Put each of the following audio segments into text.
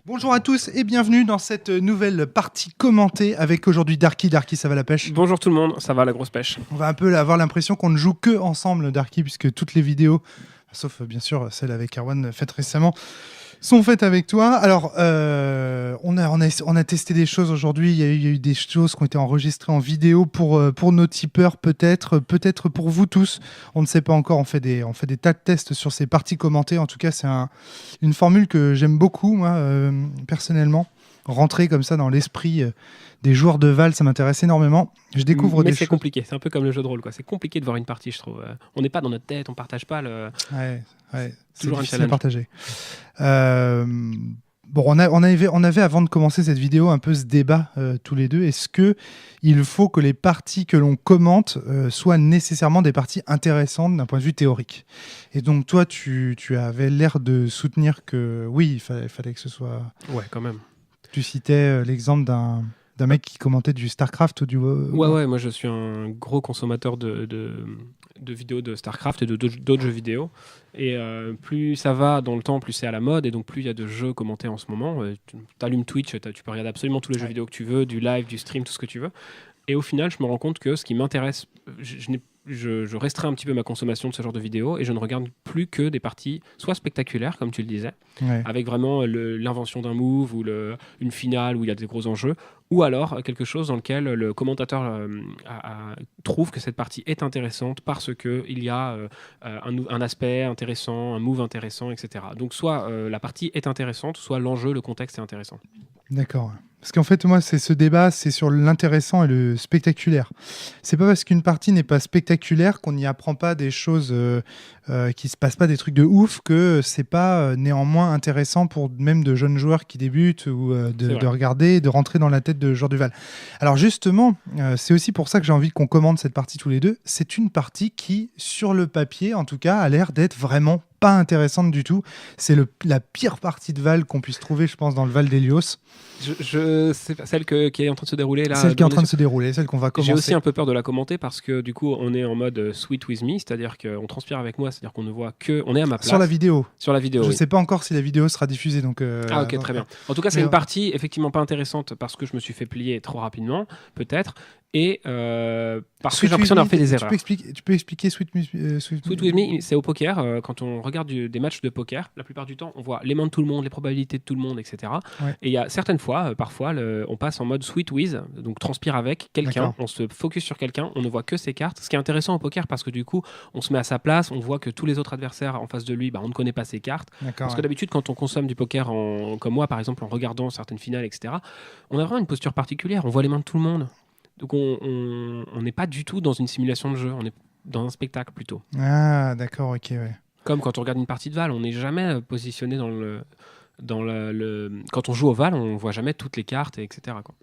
Bonjour à tous et bienvenue dans cette nouvelle partie commentée avec aujourd'hui Darky. Darky, ça va la pêche? Bonjour tout le monde, ça va la grosse pêche. On va un peu avoir l'impression qu'on ne joue que ensemble, Darky, puisque toutes les vidéos, sauf bien sûr celle avec Erwan faites récemment, sont faites avec toi. Alors, on a testé des choses aujourd'hui. Il y a eu des choses qui ont été enregistrées en vidéo pour nos tipeurs, peut-être pour vous tous. On ne sait pas encore. On fait des tas de tests sur ces parties commentées. En tout cas, c'est une formule que j'aime beaucoup, moi, personnellement. Rentrer comme ça dans l'esprit des joueurs de Val, ça m'intéresse énormément. Je découvre Mais des c'est choses. compliqué. C'est un peu comme le jeu de rôle, quoi. C'est compliqué de voir une partie, je trouve. On n'est pas dans notre tête, on partage pas le. Ouais, c'est toujours un difficile à challenge. partager. Bon, on avait avant de commencer cette vidéo un peu ce débat tous les deux. Est-ce que il faut que les parties que l'on commente soient nécessairement des parties intéressantes d'un point de vue théorique? Et donc toi, tu avais l'air de soutenir que oui, il fallait que ce soit. Ouais, quand même. Tu citais l'exemple d'un mec qui commentait du StarCraft ou du. Ouais, moi je suis un gros consommateur de vidéos de StarCraft et d'autres jeux vidéo. Et plus ça va dans le temps, plus c'est à la mode. Et donc plus il y a de jeux commentés en ce moment. Tu allumes Twitch, tu peux regarder absolument tous les jeux vidéo que tu veux, du live, du stream, tout ce que tu veux. Et au final, je me rends compte que ce qui m'intéresse, je restreins un petit peu ma consommation de ce genre de vidéos et je ne regarde plus que des parties soit spectaculaires, comme tu le disais, avec vraiment l'invention d'un move ou une finale où il y a des gros enjeux, ou alors quelque chose dans lequel le commentateur trouve que cette partie est intéressante parce qu'il y a un aspect intéressant, un move intéressant, etc. Donc soit la partie est intéressante, soit l'enjeu, le contexte est intéressant. D'accord. Parce qu'en fait, moi, ce débat, c'est sur l'intéressant et le spectaculaire. C'est pas parce qu'une partie n'est pas spectaculaire qu'on n'y apprend pas des choses, qui se passent pas des trucs de ouf, que c'est pas néanmoins intéressant pour même de jeunes joueurs qui débutent ou de regarder, de rentrer dans la tête de joueurs du Val. Alors justement, c'est aussi pour ça que j'ai envie qu'on commente cette partie tous les deux. C'est une partie qui, sur le papier, en tout cas, a l'air d'être vraiment pas intéressante du tout. C'est la pire partie de Val qu'on puisse trouver, je pense, dans le Val d'Hélios. C'est celle qui est en train de se dérouler là. Celle qui est en train de se dérouler, celle qu'on va commencer. J'ai aussi un peu peur de la commenter parce que du coup on est en mode sweet with me, c'est-à-dire qu'on transpire avec moi, c'est-à-dire qu'on ne voit que, on est à ma place. Sur la vidéo. Sur la vidéo. Je oui. sais pas encore si la vidéo sera diffusée, donc. Ah ok, très bien. En tout cas, c'est une partie effectivement pas intéressante parce que je me suis fait plier trop rapidement, peut-être. Et parce que j'ai l'impression d'avoir fait des erreurs. Tu peux expliquer Sweet With Me, c'est au poker. Quand on regarde des matchs de poker, la plupart du temps, on voit les mains de tout le monde, les probabilités de tout le monde, etc. Ouais. Et il y a certaines fois, parfois, on passe en mode Sweet With, donc transpire avec quelqu'un, D'accord. on se focus sur quelqu'un, on ne voit que ses cartes. Ce qui est intéressant au poker, parce que du coup, on se met à sa place, on voit que tous les autres adversaires en face de lui, on ne connaît pas ses cartes. Parce que d'habitude, quand on consomme du poker, comme moi, par exemple, en regardant certaines finales, etc., on a vraiment une posture particulière, on voit les mains de tout le monde. Donc on n'est pas du tout dans une simulation de jeu, on est dans un spectacle plutôt. Ah, d'accord, ok, ouais. Comme quand on regarde une partie de Val, on n'est jamais positionné quand on joue au Val, on voit jamais toutes les cartes, etc. quoi.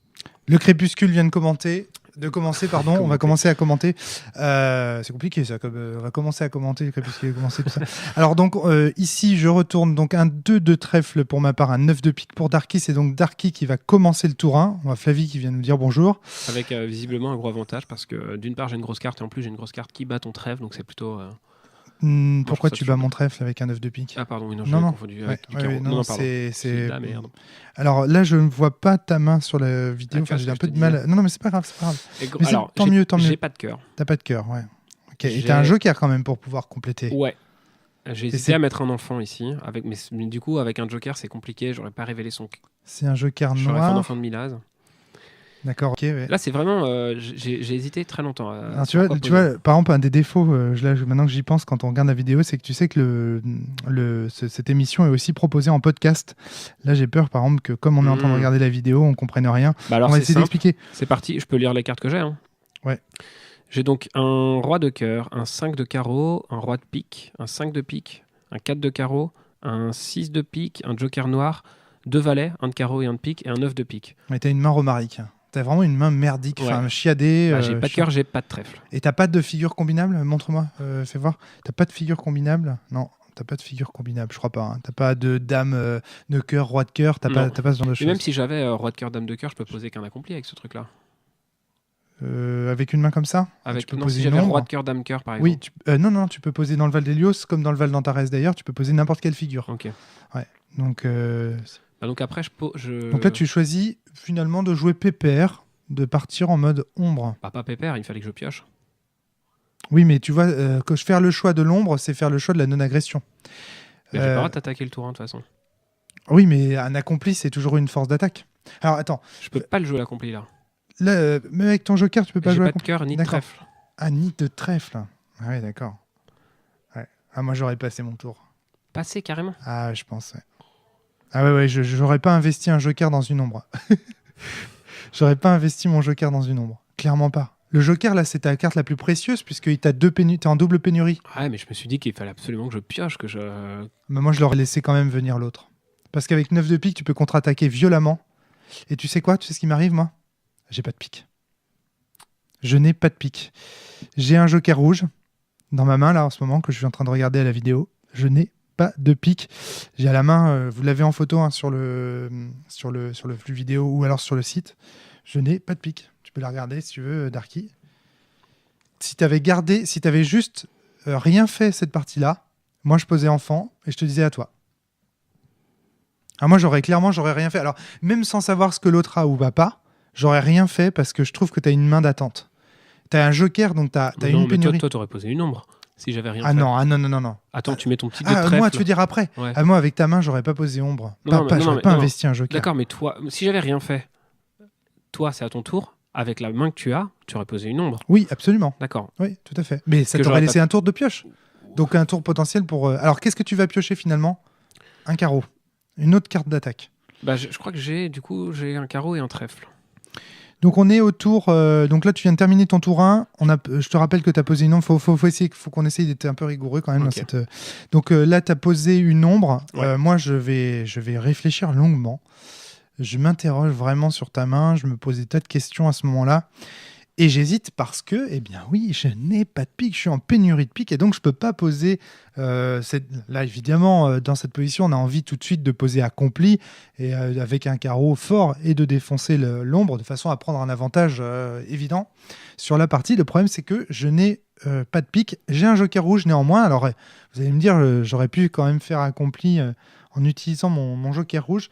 Le crépuscule vient de commencer, on va commencer à commenter. C'est compliqué ça, on va commencer à commenter le crépuscule, commencer tout ça. Alors donc ici je retourne donc un 2 de trèfle pour ma part, un 9 de pique pour Darky. C'est donc Darky qui va commencer le tour 1. On a Flavie qui vient nous dire bonjour. Avec visiblement un gros avantage parce que d'une part j'ai une grosse carte et en plus j'ai une grosse carte qui bat ton trèfle, donc c'est plutôt... Pourquoi tu bats mon trèfle avec un 9 de pique? Ah pardon, oui, non, j'avais confondu avec du carreau. Non, pardon. c'est... Ah, merde. Alors là, je ne vois pas ta main sur la vidéo. Enfin, j'ai un peu de mal. Non, mais c'est pas grave. Mais alors, tant mieux. J'ai pas de cœur. T'as pas de cœur, ouais. Ok. Et t'as un joker quand même pour pouvoir compléter. Ouais. J'ai hésité à mettre un enfant ici, mais du coup, avec un joker, c'est compliqué. J'aurais pas révélé son. C'est un joker noir. J'aurais fait un enfant de Milaz. D'accord, ok. Ouais. Là, c'est vraiment. J'ai hésité très longtemps. Alors, tu vois, par exemple, un des défauts, maintenant que j'y pense, quand on regarde la vidéo, c'est que tu sais que cette émission est aussi proposée en podcast. Là, j'ai peur, par exemple, que comme on est en train de regarder la vidéo, on comprenne rien. Alors, on va essayer d'expliquer. C'est parti, je peux lire les cartes que j'ai. Hein. Ouais. J'ai donc un roi de cœur, un 5 de carreau, un roi de pique, un 5 de pique, un 4 de carreau, un 6 de pique, un joker noir, 2 valets, un de carreau et un de pique, et un 9 de pique. Mais t'as une main romarique. T'as vraiment une main merdique, chiadée. J'ai pas de cœur, j'ai pas de trèfle. Et t'as pas de figure combinable? Montre-moi, fais voir. T'as pas de figure combinable? Non, t'as pas de figure combinable, je crois pas. Hein. T'as pas de dame de cœur, roi de cœur, t'as pas ce genre de choses. Et même si j'avais roi de cœur, dame de cœur, je peux poser qu'un accompli avec ce truc-là. avec une main comme ça. Avec, tu peux non, poser si une j'avais ombre. roi de cœur, dame cœur, par Oui, exemple. non, tu peux poser dans le Val d'Hélios, comme dans le Val d'Antares d'ailleurs, tu peux poser n'importe quelle figure. Ok. Donc, Bah, donc après, donc là, tu choisis finalement de jouer pépère, de partir en mode ombre. Bah, pas pépère, il fallait que je pioche. Oui, mais tu vois, que faire le choix de l'ombre, c'est faire le choix de la non-agression. Mais j'ai pas le droit de t'attaquer le tour 1 de toute façon. Oui, mais un accompli, c'est toujours une force d'attaque. Alors, attends. Je peux pas le jouer l'accompli là. Là, même avec ton joker, tu peux pas J'ai jouer pas accompli. de cœur ni de D'accord. trèfle. Ah, ni de trèfle. Ah ouais, d'accord. Ouais. Ah, moi, j'aurais passé mon tour. Passé carrément. Ah, je pense, ouais. Ah ouais, j'aurais pas investi un joker dans une ombre. J'aurais pas investi mon joker dans une ombre. Clairement pas. Le joker, là, c'est ta carte la plus précieuse, puisque t'es en double pénurie. Ouais, mais je me suis dit qu'il fallait absolument que je pioche, que je... Mais moi, je leur ai laissé quand même venir l'autre. Parce qu'avec 9 de pique, tu peux contre-attaquer violemment. Et tu sais quoi? Tu sais ce qui m'arrive, moi? J'ai pas de pique. Je n'ai pas de pique. J'ai un joker rouge dans ma main, là, en ce moment, que je suis en train de regarder à la vidéo. Je n'ai pas de pique. J'ai à la main, vous l'avez en photo hein, sur le flux vidéo ou alors sur le site. Je n'ai pas de pique. Tu peux la regarder si tu veux, Darky. Si tu avais juste rien fait cette partie-là, moi je posais enfant et je te disais à toi. Alors moi j'aurais rien fait. Alors même sans savoir ce que l'autre a ou va pas, j'aurais rien fait parce que je trouve que tu as une main d'attente. Tu as un joker donc tu as non, une mais pénurie. toi, t'aurais posé une ombre si j'avais rien fait. Non. Attends, tu mets ton petit dé de Ah trèfle. moi tu veux dire après. Ouais. Ah moi avec ta main j'aurais pas posé ombre. J'aurais pas investi un joker. D'accord, mais toi, si j'avais rien fait, toi, c'est à ton tour. Avec la main que tu as, tu aurais posé une ombre. Oui, absolument. D'accord. Oui, tout à fait. Mais ça Que t'aurait j'aurais laissé pas- un tour de pioche. Donc un tour potentiel pour... Alors qu'est-ce que tu vas piocher finalement? Un carreau. Une autre carte d'attaque. Bah, je crois que j'ai un carreau et un trèfle. Donc on est au tour... donc là tu viens de terminer ton tour 1. Je te rappelle que tu as posé une ombre. Faut qu'on essaye d'être un peu rigoureux quand même. Ok. Dans cette, donc là tu as posé une ombre. Ouais. Moi je vais réfléchir longuement. Je m'interroge vraiment sur ta main. Je me pose des tas de questions à ce moment-là. Et j'hésite parce que, eh bien oui, je n'ai pas de pique, je suis en pénurie de pique et donc je ne peux pas poser... Là, évidemment, dans cette position, on a envie tout de suite de poser accompli et avec un carreau fort et de défoncer l'ombre de façon à prendre un avantage évident sur la partie. Le problème, c'est que je n'ai pas de pique. J'ai un joker rouge néanmoins. Alors, vous allez me dire, j'aurais pu quand même faire accompli en utilisant mon joker rouge.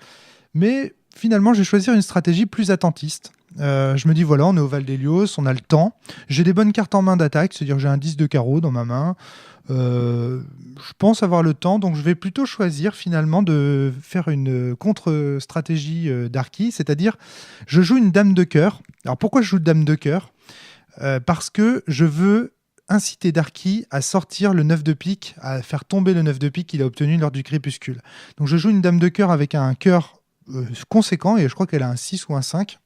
Mais finalement, je vais choisir une stratégie plus attentiste. Je me dis, voilà, on est au Val d'Hélios, on a le temps. J'ai des bonnes cartes en main d'attaque, c'est-à-dire que j'ai un 10 de carreau dans ma main. Je pense avoir le temps, donc je vais plutôt choisir finalement de faire une contre-stratégie Darky, c'est-à-dire je joue une dame de cœur. Alors pourquoi je joue dame de cœur? Parce que je veux inciter Darky à sortir le 9 de pique, à faire tomber le 9 de pique qu'il a obtenu lors du crépuscule. Donc je joue une dame de cœur avec un cœur conséquent, et je crois qu'elle a un 6 ou un 5.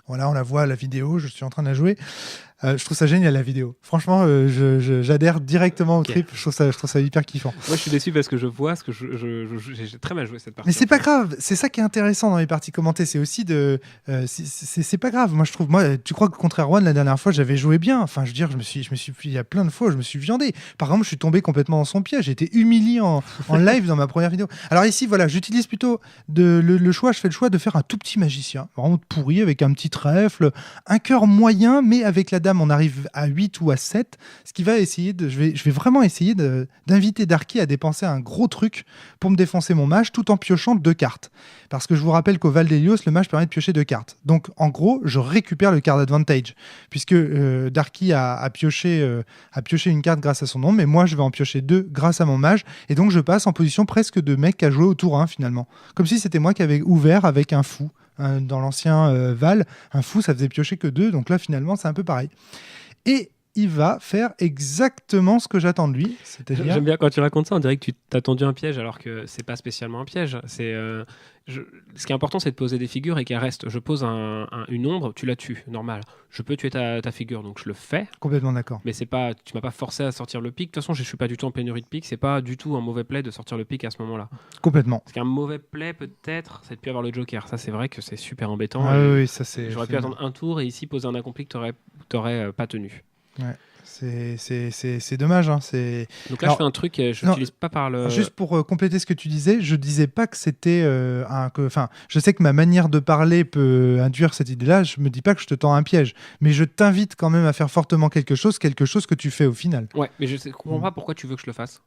Voilà, on la voit à la vidéo, je suis en train de la jouer. Je trouve ça génial la vidéo. Franchement, j'adhère directement au trip. Je trouve ça hyper kiffant. Moi, je suis déçu parce que je vois ce que j'ai très mal joué cette partie. Mais c'est pas grave. C'est ça qui est intéressant dans les parties commentées. C'est aussi de. C'est pas grave. Moi, je trouve. Moi, tu crois que contre Erwan la dernière fois, j'avais joué bien. Enfin, je veux dire, il y a plein de fois, je me suis viandé. Par exemple, je suis tombé complètement dans son piège. J'ai été humilié en live dans ma première vidéo. Alors ici, voilà, j'utilise plutôt le choix. Je fais le choix de faire un tout petit magicien, vraiment pourri, avec un petit trèfle, un cœur moyen, mais avec la dame, on arrive à 8 ou à 7. Ce qui va essayer de. Je vais vraiment essayer d'inviter Darky à dépenser un gros truc pour me défoncer mon mage tout en piochant 2 cartes. Parce que je vous rappelle qu'au Val d'Hélios, le mage permet de piocher 2 cartes. Donc en gros, je récupère le card advantage. Puisque Darky a pioché une carte grâce à son nom, mais moi je vais en piocher 2 grâce à mon mage. Et donc je passe en position presque de mec qui a joué au tour 1 finalement. Comme si c'était moi qui avais ouvert avec un fou. Dans l'ancien Val, un fou ça faisait piocher que 2. Donc là finalement c'est un peu pareil. Et il va faire exactement ce que j'attends de lui. C'est-à-dire... J'aime bien quand tu racontes ça, on dirait que tu t'as tendu un piège alors que c'est pas spécialement un piège. Ce qui est important, c'est de poser des figures et qu'elles restent. Je pose une ombre, tu la tues, normal. Je peux tuer ta figure, donc je le fais. Complètement d'accord. Mais tu m'as pas forcé à sortir le pic. De toute façon, je suis pas du tout en pénurie de pic. C'est pas du tout un mauvais play de sortir le pic à ce moment-là. Complètement. Parce qu'un mauvais play, peut-être, c'est de plus avoir le joker. Ça, c'est vrai que c'est super embêtant. Ah oui, ça c'est. J'aurais pu attendre un tour et ici poser un accompli que t'aurais pas tenu. Ouais, C'est dommage. Hein. Donc là, je fais un truc, je n'utilise pas par le... Juste pour compléter ce que tu disais, je disais pas que c'était je sais que ma manière de parler peut induire cette idée-là. Je me dis pas que je te tends un piège, mais je t'invite quand même à faire fortement quelque chose que tu fais au final. Ouais, mais je comprends pas pourquoi tu veux que je le fasse.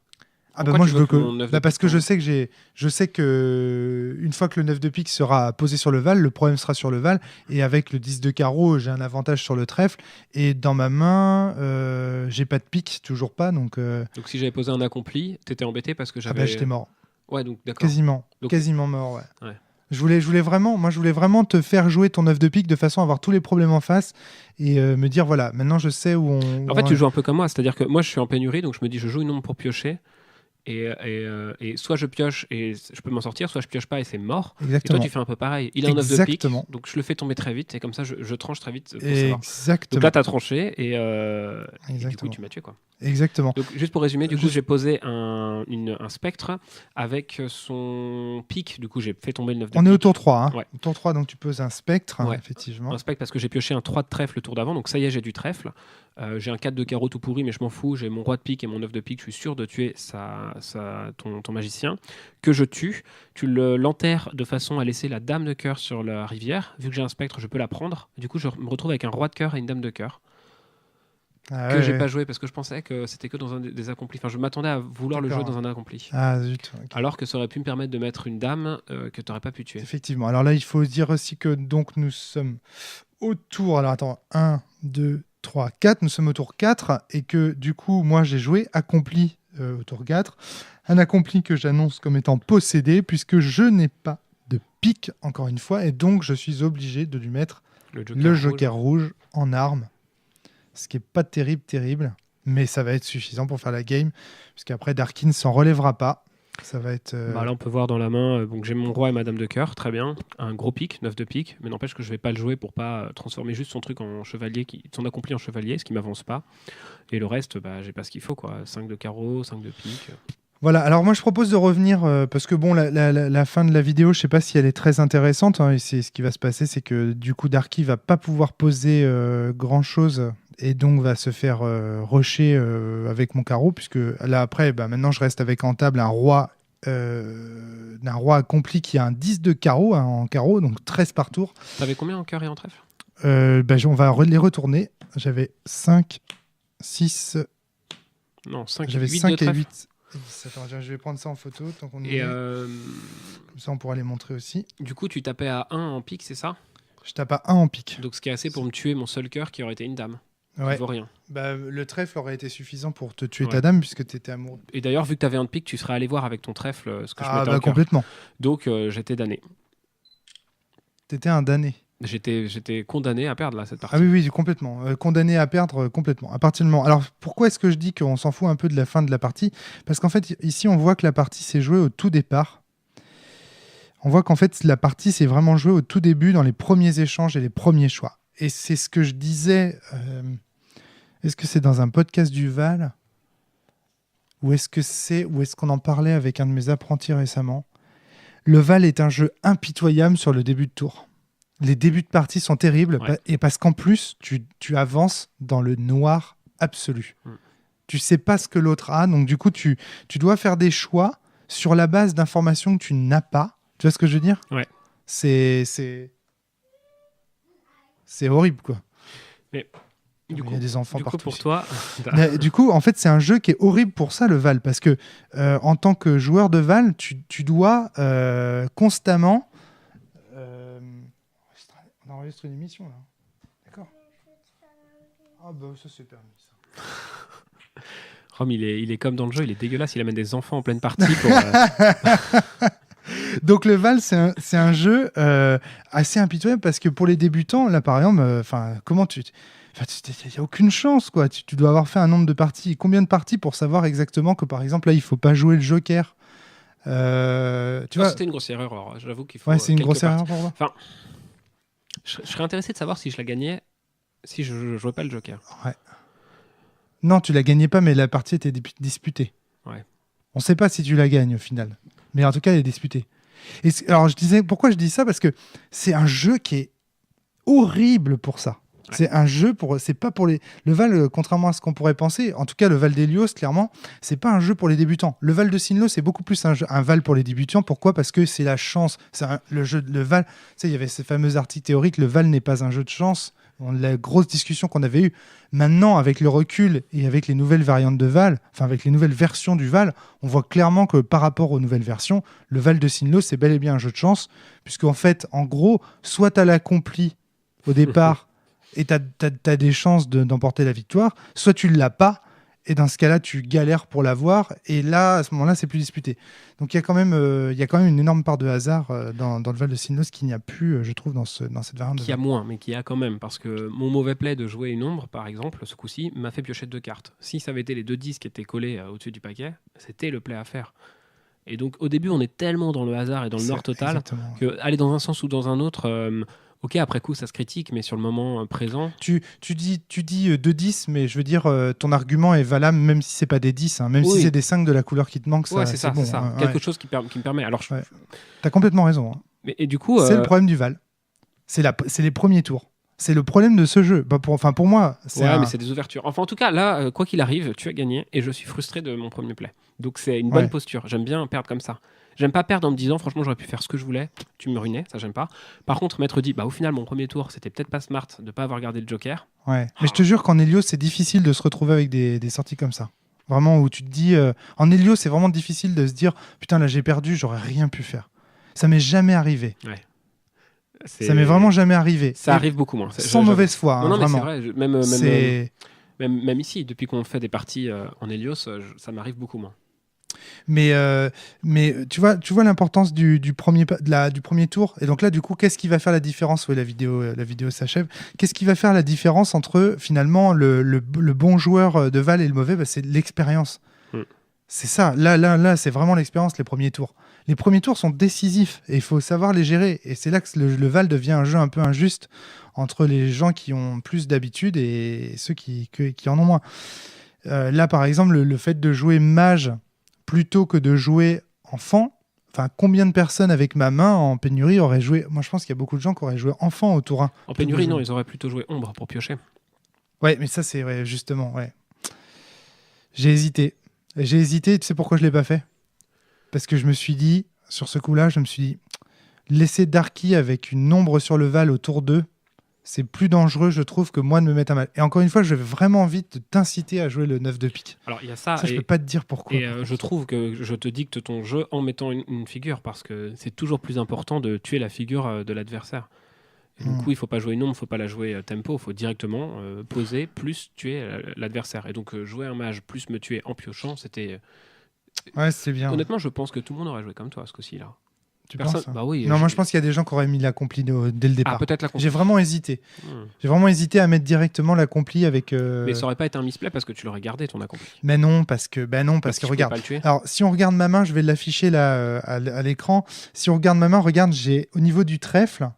Ah bah moi je veux que parce que je sais que une fois que le 9 de pique sera posé sur le val, le problème sera sur le val, et avec le 10 de carreau, j'ai un avantage sur le trèfle, et dans ma main, j'ai pas de pique, toujours pas, donc si j'avais posé un accompli, t'étais embêté parce que j'avais... Ah bah j'étais mort. Ouais, donc d'accord. Quasiment mort, ouais. Je voulais vraiment te faire jouer ton 9 de pique de façon à avoir tous les problèmes en face et me dire voilà, maintenant je sais où on... En fait, tu joues un peu comme moi, c'est-à-dire que moi je suis en pénurie, donc je me dis je joue une ombre pour piocher. Et soit je pioche et je peux m'en sortir, soit je pioche pas et c'est mort. Exactement. Et toi tu fais un peu pareil. Il a un 9 de pique, donc je le fais tomber très vite et comme ça je tranche très vite pour savoir. Exactement. Donc là t'as tranché et du coup tu m'as tué quoi. Exactement. Donc juste pour résumer, du coup j'ai posé un spectre avec son pique, du coup j'ai fait tomber le 9 de pique. On est au tour 3, hein. Ouais. Tour 3, donc tu poses un spectre, effectivement. Un spectre parce que j'ai pioché un 3 de trèfle le tour d'avant, donc ça y est j'ai du trèfle. J'ai un 4 de carreau tout pourri, mais je m'en fous. J'ai mon roi de pique et mon 9 de pique. Je suis sûr de tuer ton magicien. Que je tue. Tu l'enterres de façon à laisser la dame de cœur sur la rivière. Vu que j'ai un spectre, je peux la prendre. Du coup, je me retrouve avec un roi de cœur et une dame de cœur. Que j'ai pas joué parce que je pensais que c'était que dans un des accomplis. Enfin, je m'attendais à vouloir le jouer dans un accompli. Ah zut. Okay. Alors que ça aurait pu me permettre de mettre une dame que tu n'aurais pas pu tuer. Effectivement. Alors là, il faut dire aussi que donc nous sommes au tour. Alors attends, 1, 2, 3, 4. Nous sommes au tour 4 et que du coup, moi, j'ai joué accompli au tour 4. Un accompli que j'annonce comme étant possédé puisque je n'ai pas de pique, encore une fois, et donc je suis obligé de lui mettre le joker rouge en arme. Ce qui n'est pas terrible, mais ça va être suffisant pour faire la game, puisqu'après Darkin s'en relèvera pas. Ça va être. Là, on peut voir dans la main, donc j'ai mon roi et ma dame de cœur, très bien. Un gros pic, 9 de pique, mais n'empêche que je vais pas le jouer pour pas transformer juste son truc en chevalier, son accompli en chevalier, ce qui m'avance pas. Et le reste, j'ai pas ce qu'il faut, quoi. 5 de carreau, 5 de pique. Voilà, alors moi je propose de revenir, parce que bon, la fin de la vidéo, je sais pas si elle est très intéressante, hein, et ce qui va se passer, c'est que du coup Darky va pas pouvoir poser grand chose. Et donc va se faire rusher avec mon carreau, puisque là après, maintenant je reste avec en table un roi accompli qui a un 10 de carreau, hein, en carreau, donc 13 par tour. T'avais combien en cœur et en trèfle on va les retourner. J'avais 5, 6... Non, 5 j'avais 8 5 de et 8. Attends, je vais prendre ça en photo, tant qu'on y est. Comme ça on pourra les montrer aussi. Du coup, tu tapais à 1 en pique, c'est ça ? Je tape à 1 en pique. Donc ce qui est assez pour me tuer mon seul cœur qui aurait été une dame. Ouais. Vaut rien. Le trèfle aurait été suffisant pour te tuer ta dame puisque tu étais amoureux. Et d'ailleurs, vu que tu avais un de pique, tu serais allé voir avec ton trèfle ce que je mettais en cœur. Complètement. Donc j'étais damné. T'étais un damné. J'étais condamné à perdre là cette partie. Ah oui, complètement. Condamné à perdre complètement. À partir du moment. Alors pourquoi est-ce que je dis qu'on s'en fout un peu de la fin de la partie ? Parce qu'en fait, ici, on voit que la partie s'est jouée au tout départ. On voit qu'en fait, la partie s'est vraiment jouée au tout début, dans les premiers échanges et les premiers choix. Et c'est ce que je disais. Est-ce que c'est dans un podcast du Val ? Ou est-ce qu'on en parlait avec un de mes apprentis récemment ? Le Val est un jeu impitoyable sur le début de tour. Les débuts de partie sont terribles, et parce qu'en plus, tu avances dans le noir absolu. Tu sais pas ce que l'autre a, donc du coup, tu dois faire des choix sur la base d'informations que tu n'as pas. Tu vois ce que je veux dire ? Ouais. C'est horrible, quoi. Mais il y a des enfants partout. Pour toi... Du coup, en fait, c'est un jeu qui est horrible pour ça, le Val, parce que en tant que joueur de Val, tu dois constamment... On enregistre une émission, là. D'accord. Ah ça c'est permis, ça. Rome, il est comme dans le jeu, il est dégueulasse, il amène des enfants en pleine partie pour... Donc le Val, c'est un jeu assez impitoyable parce que pour les débutants, là par exemple, comment il n'y a aucune chance, quoi. Tu dois avoir fait un nombre de parties. Combien de parties pour savoir exactement que par exemple là il faut pas jouer le Joker. Tu vois, c'était une grosse erreur. J'avoue qu'il faut. Ouais, c'est une grosse erreur pour moi. Enfin, je serais intéressé de savoir si je la gagnais, si je jouais pas le Joker. Ouais. Non, tu la gagnais pas, mais la partie était disputée. Ouais. On sait pas si tu la gagnes au final. Mais en tout cas, elle est disputée. Alors, je disais, pourquoi je dis ça ? Parce que c'est un jeu qui est horrible pour ça. C'est un jeu c'est pas pour les. Le Val, contrairement à ce qu'on pourrait penser, en tout cas le Val d'Hélios, clairement, c'est pas un jeu pour les débutants. Le Val de Sinloh, c'est beaucoup plus un Val pour les débutants. Pourquoi ? Parce que c'est la chance. Le Val, tu sais, il y avait ces fameux articles théoriques, le Val n'est pas un jeu de chance. La grosse discussion qu'on avait eue. Maintenant, avec le recul et avec les nouvelles variantes de Val, enfin avec les nouvelles versions du Val, on voit clairement que par rapport aux nouvelles versions, le Val de Sinloh, c'est bel et bien un jeu de chance, puisqu'en fait, en gros, soit tu as l'accompli au départ et tu as des chances d'emporter la victoire, soit tu ne l'as pas, et dans ce cas-là, tu galères pour l'avoir, et là, à ce moment-là, c'est plus disputé. Donc il y a quand même une énorme part de hasard dans le Val de Sinloh, ce qu'il n'y a plus, je trouve, dans cette variante. Qui a moins, mais qui a quand même, parce que mon mauvais play de jouer une ombre, par exemple, ce coup-ci, m'a fait piocher 2 cartes. Si ça avait été les 2 10 qui étaient collés au-dessus du paquet, c'était le play à faire. Et donc au début, on est tellement dans le hasard et dans le nord total, que aller dans un sens ou dans un autre... ok, après coup, ça se critique, mais sur le moment présent... Tu dis 2-10, mais je veux dire, ton argument est valable même si c'est pas des 10, hein, même si c'est des 5 de la couleur qui te manque. Ouais, c'est ça, bon, c'est ça. Hein, quelque chose qui me permet... Alors, T'as complètement raison. Hein. Et du coup... C'est le problème du Val. C'est les premiers tours. C'est le problème de ce jeu. Pour moi, mais c'est des ouvertures. Enfin, en tout cas, là, quoi qu'il arrive, tu as gagné, et je suis frustré de mon premier play. Donc c'est une bonne posture. J'aime bien perdre comme ça. J'aime pas perdre en me disant, franchement, j'aurais pu faire ce que je voulais. Tu me ruinais, ça j'aime pas. Par contre, m'être dit, au final, mon premier tour, c'était peut-être pas smart de pas avoir gardé le Joker. Ouais. Mais je te jure qu'en Hélios, c'est difficile de se retrouver avec des sorties comme ça. Vraiment, où tu te dis... En Hélios, c'est vraiment difficile de se dire, putain, là, j'ai perdu, j'aurais rien pu faire. Ça m'est jamais arrivé. Ouais. Ça m'est vraiment jamais arrivé. Ça arrive beaucoup moins. Sans mauvaise foi. Non, mais vraiment. c'est vrai. Même ici, depuis qu'on fait des parties en Hélios, ça m'arrive beaucoup moins. Mais tu vois l'importance du premier tour. Et donc là, du coup, qu'est-ce qui va faire la différence ? Oui, la vidéo s'achève. Qu'est-ce qui va faire la différence entre, finalement, le bon joueur de Val et le mauvais ? C'est l'expérience. C'est ça. Là, c'est vraiment l'expérience, les premiers tours. Les premiers tours sont décisifs et il faut savoir les gérer. Et c'est là que le Val devient un jeu un peu injuste entre les gens qui ont plus d'habitude et ceux qui en ont moins. Là, par exemple, le fait de jouer mage plutôt que de jouer enfant, enfin, combien de personnes avec ma main en pénurie auraient joué ? Moi, je pense qu'il y a beaucoup de gens qui auraient joué enfant au tour 1. En pénurie, non, ils auraient plutôt joué ombre pour piocher. Ouais, mais ça, c'est vrai, justement, ouais. J'ai hésité. Tu sais pourquoi je l'ai pas fait ? Parce que je me suis dit, sur ce coup-là, laisser Darky avec une ombre sur le Val au tour 2, c'est plus dangereux, je trouve, que moi de me mettre à mal. Et encore une fois, je vais vraiment envie de t'inciter à jouer le 9 de pique. Alors, il y a ça. Je peux pas te dire pourquoi. Et je trouve que je te dicte ton jeu en mettant une figure, parce que c'est toujours plus important de tuer la figure de l'adversaire. Et du coup, il faut pas jouer une ombre, il faut pas la jouer tempo, il faut directement poser plus tuer l'adversaire. Et donc, jouer un mage plus me tuer en piochant, c'était... Ouais, c'est bien. Honnêtement, je pense que tout le monde aurait joué comme toi, ce coup-ci, là. Tu penses ? Bah oui. Non, moi je pense qu'il y a des gens qui auraient mis l'accompli dès le départ. Ah, peut-être l'accompli. J'ai vraiment hésité. J'ai vraiment hésité à mettre directement l'accompli avec. Mais ça aurait pas été un misplay parce que tu l'aurais gardé ton accompli. Mais non, parce que regarde. Pas le tuer. Alors, si on regarde ma main, je vais l'afficher là à l'écran. Si on regarde ma main, regarde, j'ai au niveau du trèfle,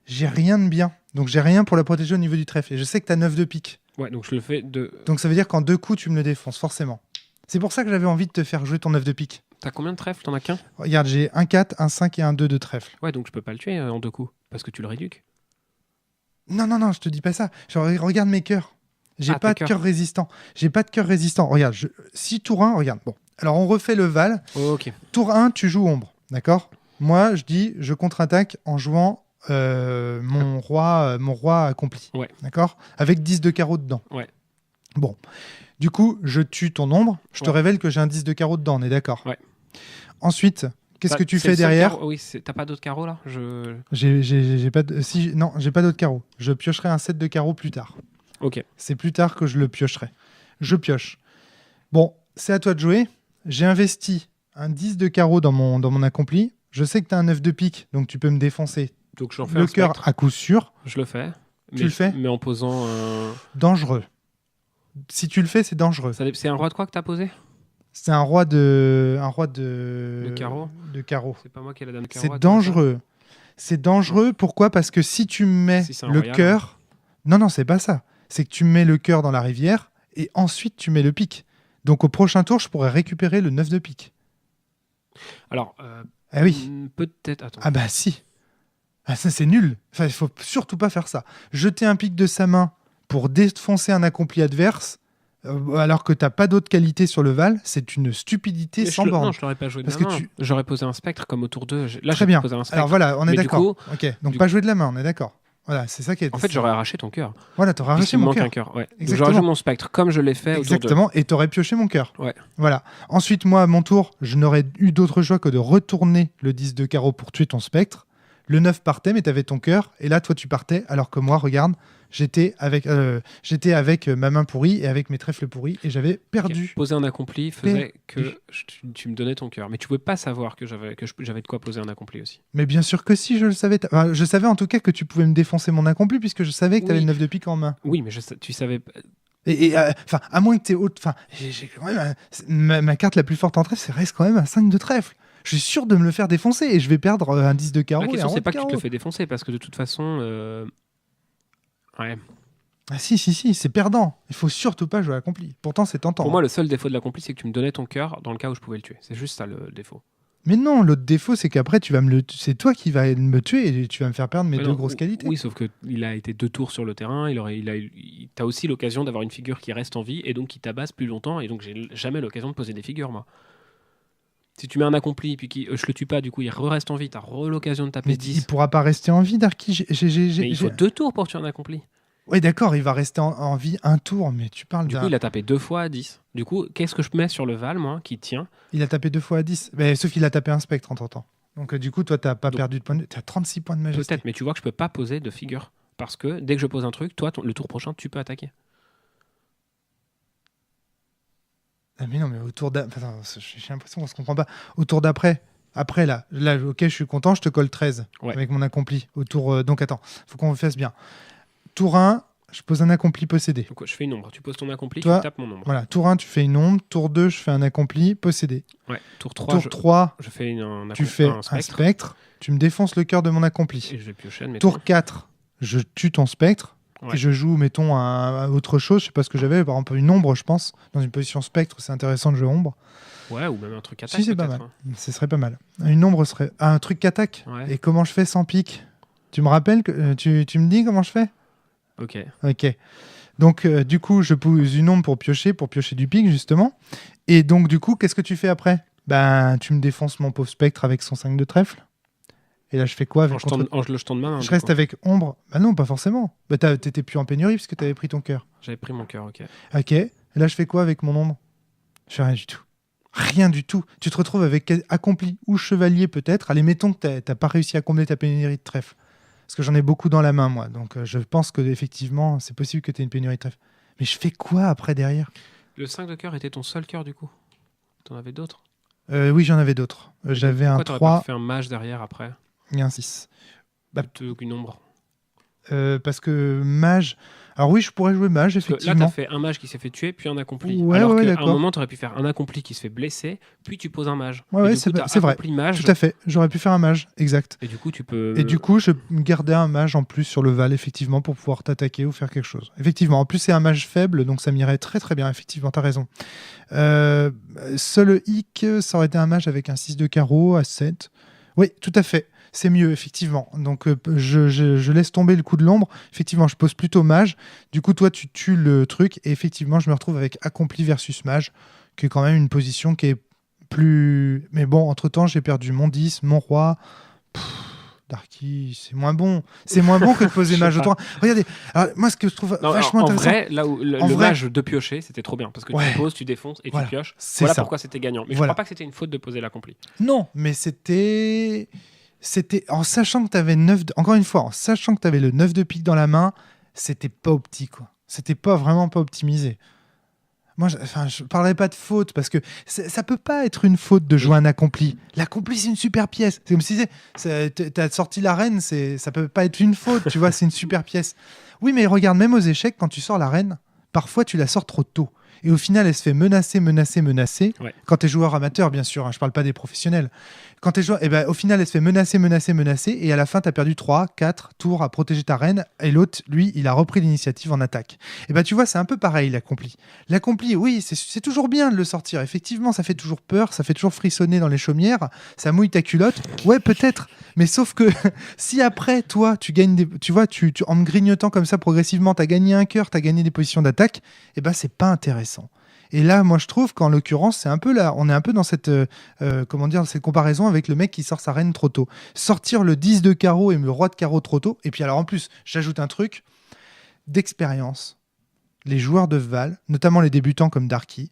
j'ai rien de bien. Donc j'ai rien pour la protéger au niveau du trèfle. Et je sais que tu as 9 de pique. Ouais, donc je le fais de. Donc ça veut dire qu'en 2 coups, tu me le défonces, forcément. C'est pour ça que j'avais envie de te faire jouer ton 9 de pique. T'as combien de trèfles ? T'en as qu'un ? Regarde, j'ai un 4, un 5 et un 2 de trèfle. Ouais, donc je peux pas le tuer en 2 coups, parce que tu le réduques. Non, je te dis pas ça. Regarde mes cœurs. J'ai pas de cœur résistant. Regarde, si tour 1, regarde. Bon, alors on refait le Val. Oh, ok. Tour 1, tu joues ombre, d'accord ? Moi, je contre-attaque en jouant mon roi accompli. Ouais. D'accord ? Avec 10 de carreau dedans. Ouais. Bon. Du coup, je tue ton ombre. Je te révèle que j'ai un 10 de carreau dedans, on est d'accord ? Ouais. Ensuite, qu'est-ce que tu fais derrière ? Oui, t'as pas d'autres carreaux là ? J'ai pas j'ai pas d'autres carreaux. Je piocherai un 7 de carreaux plus tard. Ok. C'est plus tard que je le piocherai. Je pioche. Bon, c'est à toi de jouer. J'ai investi un 10 de carreau dans mon accompli. Je sais que tu as un 9 de pique, donc tu peux me défoncer. Donc j'en fais le cœur à coup sûr. Je le fais. Tu le fais ? Mais en posant Dangereux. Si tu le fais, c'est dangereux. C'est un roi de quoi que t'as posé ? C'est un roi de carreau. De carreau. C'est pas moi qui ai la dame carreau. C'est dangereux. C'est dangereux. Pourquoi ? Parce que si tu mets le cœur... Non, c'est pas ça. C'est que tu mets le cœur dans la rivière et ensuite tu mets le pique. Donc au prochain tour, je pourrais récupérer le 9 de pique. Alors, oui. Peut-être... Attends. Ah bah si. Ah, ça c'est nul. Enfin, il faut surtout pas faire ça. Jeter un pique de sa main pour défoncer un accompli adverse, alors que t'as pas d'autres qualités sur le Val, c'est une stupidité sans borne. Non, je l'aurais pas joué de Parce la que main. J'aurais posé un spectre comme au tour 2. Là, Très j'ai bien. posé un spectre. Alors voilà, on est Mais du d'accord. coup, Ok, donc du pas jouer de la main, on est d'accord. Voilà, c'est ça qui est. En fait, j'aurais arraché ton cœur. Voilà, t'aurais arraché Il me mon manque cœur. un cœur. Ouais. Donc, Exactement. j'aurais joué mon spectre comme je l'ai fait au tour 2. Exactement, et t'aurais pioché mon cœur. Ouais. Voilà. Ensuite, moi, à mon tour, je n'aurais eu d'autre choix que de retourner le 10 de carreau pour tuer ton spectre. Le 9 partait, mais t'avais ton cœur, et là, toi, tu partais, alors que moi, regarde, j'étais avec ma main pourrie et avec mes trèfles pourris, et j'avais perdu. Okay. Poser un accompli faisait que tu me donnais ton cœur. Mais tu pouvais pas savoir que j'avais de quoi poser un accompli aussi. Mais bien sûr que si, je le savais. Enfin, je savais en tout cas que tu pouvais me défoncer mon accompli, puisque je savais que t'avais le 9 de pique en main. Oui, mais tu savais... Et à moins que t'aies autre... Enfin, j'ai quand même... ma carte la plus forte en trèfle, c'est reste quand même un 5 de trèfle. Je suis sûr de me le faire défoncer et je vais perdre un 10 de carreau. La question, et un c'est pas de que tu te carreau. le fais défoncer, parce que de toute façon... Ouais. Ah si, c'est perdant. Il faut surtout pas jouer à l'accompli. Pourtant, c'est tentant. Pour moi, le seul défaut de l'accompli, c'est que tu me donnais ton cœur dans le cas où je pouvais le tuer. C'est juste ça le défaut. Mais non, l'autre défaut, c'est qu'après, c'est toi qui vas me tuer et tu vas me faire perdre mes deux grosses qualités. Oui, sauf qu'il a été 2 tours sur le terrain. T'as aussi l'occasion d'avoir une figure qui reste en vie et donc qui tabasse plus longtemps. Et donc, j'ai jamais l'occasion de poser des figures, moi. Si tu mets un accompli et puis je le tue pas, du coup, il reste en vie. T'as l'occasion de taper Mais 10. il pourra pas rester en vie, Darky. Mais il faut 2 tours pour tuer un accompli. Oui, d'accord, il va rester en vie un tour, mais tu parles Du coup, il a tapé 2 fois à 10. Du coup, qu'est-ce que je mets sur le Val, moi, qui tient? Il a tapé 2 fois à 10. Mais, sauf qu'il a tapé un spectre entre-temps. Donc, du coup, toi, t'as pas perdu de points de... T'as 36 points de majesté. Peut-être, mais tu vois que je peux pas poser de figure. Parce que dès que je pose un truc, toi, le tour prochain, tu peux attaquer. Ah mais non, mais au tour d'après... J'ai l'impression qu'on se comprend pas. Au tour d'après... Après, là, ok, je suis content, je te colle 13 avec mon accompli. Au tour... donc, attends, faut qu'on le fasse bien. Tour 1... Je pose un accompli possédé. Donc, je fais une ombre. Tu poses ton accompli, toi, tu tapes mon ombre. Voilà, tour 1, tu fais une ombre. Tour 2, je fais un accompli possédé. Ouais, tour 3, tour 3 je fais tu fais un spectre. Tu me défonces le cœur de mon accompli. Et je vais piocher, admettons. Tour 4, je tue ton spectre. Ouais. Et je joue, mettons, à autre chose. Je sais pas ce que j'avais. Par exemple, une ombre, je pense. Dans une position spectre, c'est intéressant de jouer ombre. Ouais, ou même un truc attaque. Si, c'est pas mal. Ce serait pas mal. Une ombre serait... Ah, un truc qu'attaque. Ouais. Et comment je fais sans pique? Tu me rappelles que tu me dis comment je fais? Ok. Donc, du coup, je pose une ombre pour piocher du pic, justement. Et donc, du coup, qu'est-ce que tu fais après? Ben, tu me défonces mon pauvre spectre avec son 5 de trèfle. Et là, je fais quoi avec le jeton de main. Je reste avec ombre. Bah non, pas forcément. Bah, t'étais plus en pénurie parce que t'avais pris ton cœur. J'avais pris mon cœur, ok. Ok. Et là, je fais quoi avec mon ombre? Je fais rien du tout. Rien du tout. Tu te retrouves avec accompli ou chevalier, peut-être. Allez, mettons que t'as pas réussi à combler ta pénurie de trèfle. Parce que j'en ai beaucoup dans la main, moi. Donc, je pense que effectivement, c'est possible que tu aies une pénurie de trèfle. Mais je fais quoi après, derrière? Le 5 de cœur était ton seul cœur, du coup? T'en avais d'autres? Oui, j'en avais d'autres. J'avais un 3. Pourquoi t'aurais pas fait un mage derrière, après? Et un 6. Plutôt qu'une ombre. Parce que mage... Alors oui, je pourrais jouer mage, effectivement. Là, t'as fait un mage qui s'est fait tuer, puis un accompli. Ouais, alors ouais, qu'à d'accord. un moment, t'aurais pu faire un accompli qui se fait blesser, puis tu poses un mage. Ouais, c'est vrai. Mage, tout à fait. J'aurais pu faire un mage, exact. Et du coup, tu peux... Et du coup, je gardais un mage en plus sur le Val, effectivement, pour pouvoir t'attaquer ou faire quelque chose. Effectivement. En plus, c'est un mage faible, donc ça m'irait très très bien, effectivement, t'as raison. Seul hic, ça aurait été un mage avec un 6 de carreau à 7. Oui, tout à fait. C'est mieux, effectivement. Donc, je laisse tomber le coup de l'ombre. Effectivement, je pose plutôt mage. Du coup, toi, tu tues le truc. Et effectivement, je me retrouve avec accompli versus mage, qui est quand même une position qui est plus... Mais bon, entre-temps, j'ai perdu mon 10, mon roi. Darky, c'est moins bon. C'est moins bon que de poser mage au tour. Regardez, alors, moi, ce que je trouve vachement intéressant... En vrai, là où le mage de piocher, c'était trop bien. Parce que tu poses, tu défonces et tu pioches. Voilà pourquoi c'était gagnant. Mais je crois pas que c'était une faute de poser l'accompli. Non, mais c'était en sachant que tu avais 9 encore une fois, en sachant que tu avais le 9 de pique dans la main, c'était pas optique, quoi. C'était pas vraiment pas optimisé. Moi, je parlerai pas de faute parce que ça peut pas être une faute de jouer un accompli. L'accompli, c'est une super pièce. C'est comme si t'as sorti la reine, ça peut pas être une faute, tu vois, c'est une super pièce. Oui, mais regarde, même aux échecs, quand tu sors la reine, parfois tu la sors trop tôt. Et au final, elle se fait menacer. Ouais. Quand tu es joueur amateur, bien sûr, hein, je parle pas des professionnels. Quand tu es joueur, au final, elle se fait menacer. Et à la fin, tu as perdu 3, 4 tours à protéger ta reine. Et l'autre, lui, il a repris l'initiative en attaque. Et tu vois, c'est un peu pareil, l'accompli. L'accompli, oui, c'est toujours bien de le sortir. Effectivement, ça fait toujours peur, ça fait toujours frissonner dans les chaumières. Ça mouille ta culotte. Ouais, peut-être. Mais sauf que si après, toi, tu gagnes tu vois, en me grignotant comme ça progressivement, tu as gagné un cœur, tu as gagné des positions d'attaque, c'est pas intéressant. Et là, moi, je trouve qu'en l'occurrence, c'est un peu là, on est un peu dans cette, cette comparaison avec le mec qui sort sa reine trop tôt. Sortir le 10 de carreau et le roi de carreau trop tôt. Et puis alors, en plus, j'ajoute un truc d'expérience. Les joueurs de Val, notamment les débutants comme Darky,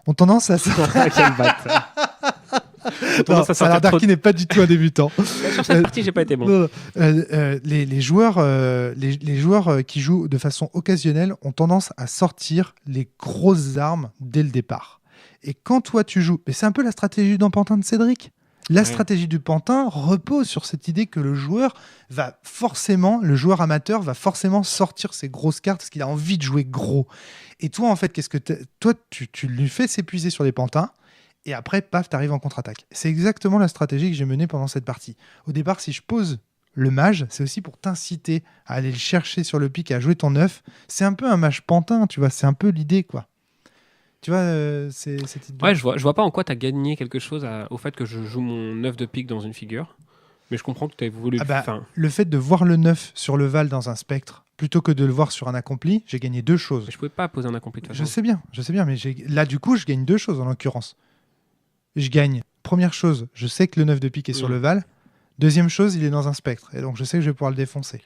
ont tendance à... Quel bâtard. Non, alors Darky n'est pas du tout un débutant. Sur cette partie, j'ai pas été bon. Les joueurs qui jouent de façon occasionnelle ont tendance à sortir les grosses armes dès le départ. Et quand toi tu joues, mais c'est un peu la stratégie du Pantin de Cédric. La stratégie du Pantin repose sur cette idée que le joueur amateur va forcément sortir ses grosses cartes parce qu'il a envie de jouer gros. Et toi, en fait, tu lui fais s'épuiser sur les Pantins. Et après, paf, t'arrives en contre-attaque. C'est exactement la stratégie que j'ai menée pendant cette partie. Au départ, si je pose le mage, c'est aussi pour t'inciter à aller le chercher sur le pic et à jouer ton œuf. C'est un peu un mage pantin, tu vois, c'est un peu l'idée, quoi. Tu vois, c'est cette idée. Ouais, je vois pas en quoi t'as gagné quelque chose au fait que je joue mon œuf de pique dans une figure. Mais je comprends que tu as voulu... Le fait de voir le 9 sur le Val dans un spectre, plutôt que de le voir sur un accompli, j'ai gagné 2 choses. Mais je pouvais pas poser un accompli de toute façon. Je sais bien, mais là, du coup, je gagne 2 choses en l'occurrence. Je gagne. Première chose, je sais que le 9 de pique est sur le Val. Deuxième chose, il est dans un spectre. Et donc, je sais que je vais pouvoir le défoncer.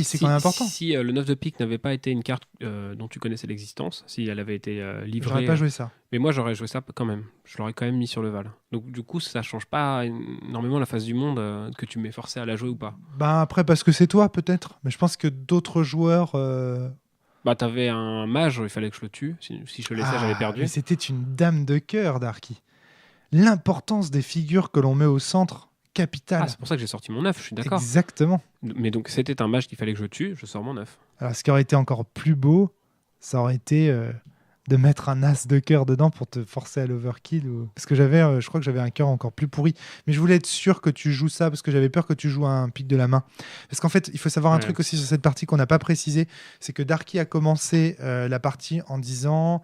C'est quand même important. Si le 9 de pique n'avait pas été une carte dont tu connaissais l'existence, si elle avait été livrée... J'aurais pas joué ça. Mais moi, j'aurais joué ça quand même. Je l'aurais quand même mis sur le Val. Donc, du coup, ça change pas énormément la face du monde que tu m'aies forcé à la jouer ou pas. Après, parce que c'est toi, peut-être. Mais je pense que d'autres joueurs... t'avais un mage, il fallait que je le tue. Si je le laissais, j'avais perdu. Mais c'était une dame de cœur, Darky. L'importance des figures que l'on met au centre, capitale. C'est pour ça que j'ai sorti mon œuf, je suis d'accord. Exactement. Mais donc, c'était un mage qu'il fallait que je tue, je sors mon œuf. Alors, ce qui aurait été encore plus beau, ça aurait été de mettre un as de cœur dedans pour te forcer à l'overkill. Parce que je crois que j'avais un cœur encore plus pourri. Mais je voulais être sûr que tu joues ça, parce que j'avais peur que tu joues un pic de la main. Parce qu'en fait, il faut savoir un truc aussi sur cette partie qu'on n'a pas précisé, c'est que Darky a commencé la partie en disant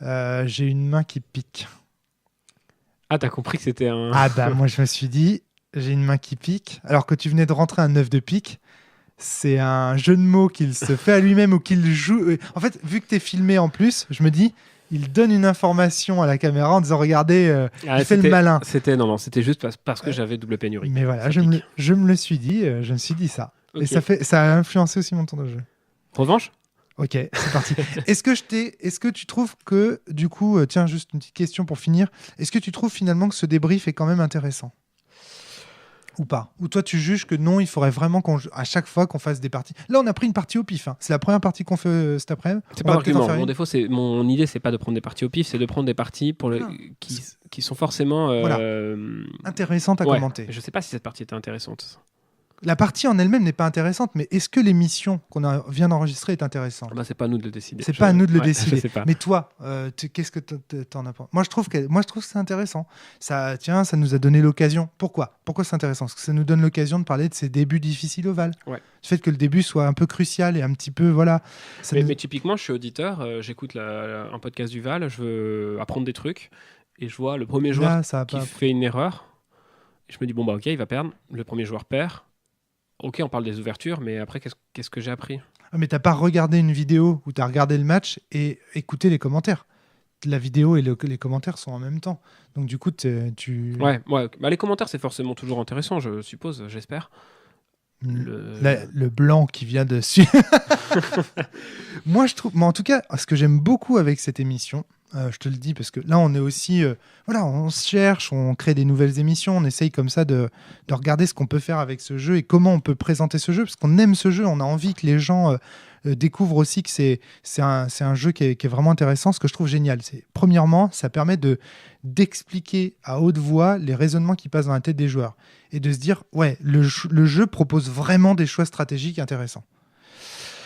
j'ai une main qui pique. Ah, t'as compris que c'était un... Moi je me suis dit, j'ai une main qui pique, alors que tu venais de rentrer un 9 de pique. C'est un jeu de mots qu'il se fait à lui-même ou qu'il joue. En fait, vu que t'es filmé en plus, je me dis, il donne une information à la caméra en disant, regardez, il fait le malin. C'était juste parce que j'avais double pénurie. Mais voilà, je me le suis dit, je me suis dit ça. Okay. Et ça a influencé aussi mon tour de jeu. Revanche ? Ok, c'est parti. Est-ce que tu trouves que, du coup, tiens, juste une petite question pour finir, est-ce que tu trouves finalement que ce débrief est quand même intéressant ? Ou pas ? Ou toi, tu juges que non, il faudrait vraiment à chaque fois qu'on fasse des parties. Là, on a pris une partie au pif. Hein. C'est la première partie qu'on fait cet après-midi. C'est pas un argument. Mon idée, c'est pas de prendre des parties au pif, c'est de prendre des parties qui sont forcément... intéressantes à commenter. Je sais pas si cette partie était intéressante. La partie en elle-même n'est pas intéressante, mais est-ce que l'émission qu'on vient d'enregistrer est intéressante ? C'est pas à nous de le décider. C'est pas à nous de le décider. Je sais pas. Mais toi, qu'est-ce que t'en as pensé ? Moi, je trouve que c'est intéressant. Ça nous a donné l'occasion. Pourquoi c'est intéressant ? Parce que ça nous donne l'occasion de parler de ces débuts difficiles au Val. Ouais. Du fait que le début soit un peu crucial et un petit peu, voilà. Mais typiquement, je suis auditeur, j'écoute un podcast du Val, je veux apprendre des trucs, et je vois le premier joueur qui fait une erreur. Et je me dis, ok, il va perdre. Le premier joueur perd. Ok, on parle des ouvertures, mais après, qu'est-ce que j'ai appris ? Mais t'as pas regardé une vidéo où t'as regardé le match et écouté les commentaires. La vidéo et les commentaires sont en même temps. Donc du coup, tu... Ouais. Les commentaires, c'est forcément toujours intéressant, je suppose, j'espère. Le blanc qui vient dessus. Moi, je trouve... Mais en tout cas, ce que j'aime beaucoup avec cette émission... je te le dis parce que là on est aussi on se cherche, on crée des nouvelles émissions, on essaye comme ça de regarder ce qu'on peut faire avec ce jeu et comment on peut présenter ce jeu parce qu'on aime ce jeu, on a envie que les gens découvrent aussi que c'est un jeu qui est vraiment intéressant. Ce que je trouve génial, c'est premièrement ça permet d'expliquer à haute voix les raisonnements qui passent dans la tête des joueurs et de se dire le jeu propose vraiment des choix stratégiques intéressants.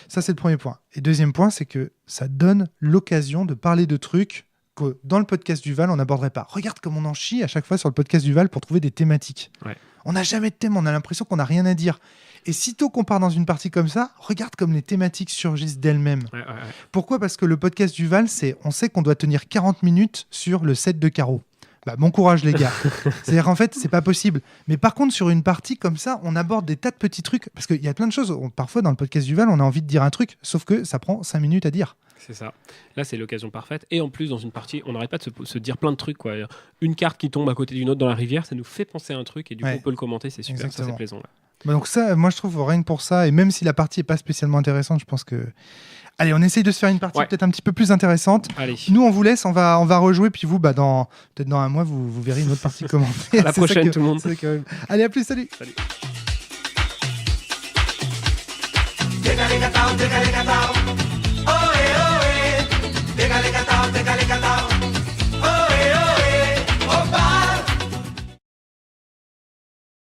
Ça, c'est le premier point. Et deuxième point, c'est que ça donne l'occasion de parler de trucs que dans le podcast du Val, on n'aborderait pas. Regarde comme on en chie à chaque fois sur le podcast du Val pour trouver des thématiques. Ouais. On n'a jamais de thème, on a l'impression qu'on n'a rien à dire. Et sitôt qu'on part dans une partie comme ça, regarde comme les thématiques surgissent d'elles-mêmes. Ouais. Pourquoi ? Parce que le podcast du Val, on sait qu'on doit tenir 40 minutes sur le set de carreaux. Bah, bon courage les gars. C'est-à-dire qu'en fait, c'est pas possible. Mais par contre, sur une partie comme ça, on aborde des tas de petits trucs. Parce qu'il y a plein de choses. Parfois, dans le podcast du Val, on a envie de dire un truc, sauf que ça prend 5 minutes à dire. C'est ça. Là, c'est l'occasion parfaite. Et en plus, dans une partie, on n'arrête pas de se dire plein de trucs, quoi. Une carte qui tombe à côté d'une autre dans la rivière, ça nous fait penser à un truc et du coup, on peut le commenter. C'est super. Exactement. Ça, c'est plaisant. Là. Bah donc ça, moi, je trouve rien que pour ça, et même si la partie est pas spécialement intéressante, je pense que... Allez, on essaye de se faire une partie peut-être un petit peu plus intéressante. Allez. Nous, on vous laisse, on va rejouer, puis vous, peut-être dans un mois, vous verrez une autre partie commentée. À la prochaine, tout le monde. Allez, à plus, salut. Salut.